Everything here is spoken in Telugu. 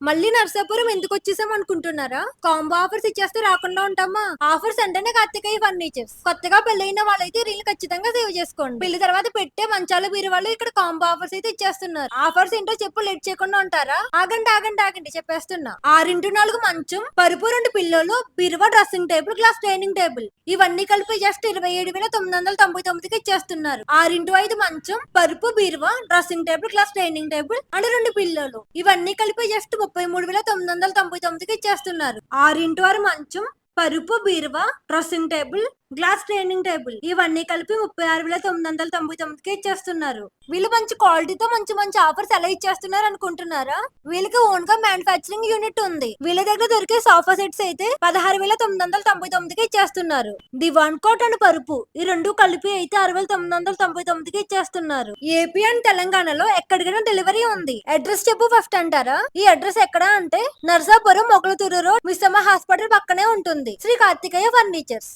మళ్ళీ నర్సాపురం ఎందుకు వచ్చేసాం అనుకుంటున్నారా? కాంబో ఆఫర్స్ ఇచ్చేస్తే రాకుండా ఉంటామా? ఆఫర్స్ అంటేనే కార్తికేయ ఫర్నిచర్స్. కొత్తగా పెళ్ళైన వాళ్ళైతే రీల్ ఖచ్చితంగా సేవ్ చేసుకోండి. పెళ్లి తర్వాత పెట్టే మంచాలు బీరువాళ్ళు ఇక్కడ కాంబో ఆఫర్స్ అయితే ఇచ్చేస్తున్నారు. ఆఫర్స్ ఏంటో చెప్పు, లేట్ చేయకుండా ఉంటారా? ఆగండి ఆగండి ఆగండి, చెప్పేస్తున్నా. 6x4 మంచం, పరుపు 2 పిల్లోలు, బీరువా, dressing table, glass dining table ఇవన్నీ కలిపి జస్ట్ 27,999కి ఇచ్చేస్తున్నారు. 6x5 మంచం, పరుపు, బీరువా, dressing table, glass dining table and 2 పిల్లోలు ఇవన్నీ కలిపి జస్ట్ 33,999కి ఇచ్చేస్తున్నారు. 6x6 మంచం, పరుపు, బీరువా, dressing table, glass dining table ఇవన్నీ కలిపి 36,999కి ఇచ్చేస్తున్నారు. వీళ్ళు మంచి క్వాలిటీతో మంచి మంచి ఆఫర్స్ ఎలా ఇచ్చేస్తున్నారు అనుకుంటున్నారా? వీళ్ళకి ఓన్ గా మ్యానుఫాక్చరింగ్ యూనిట్ ఉంది. వీళ్ళ దగ్గర దొరికే సోఫా సెట్స్ అయితే 16,999కి ఇచ్చేస్తున్నారు. దివాన్ కోట్ అండ్ పరుపు ఈ రెండు కలిపి అయితే 6,999కి ఇచ్చేస్తున్నారు. ఏపీ అండ్ తెలంగాణలో ఎక్కడికైనా డెలివరీ ఉంది. అడ్రస్ చెప్పు ఫస్ట్ అంటారా? ఈ అడ్రస్ ఎక్కడ అంటే నర్సాపురం, మొగలతూరు రోడ్, మిస్సమ్మ హాస్పిటల్ పక్కనే ఉంటుంది శ్రీ కార్తికేయ ఫర్నిచర్స్.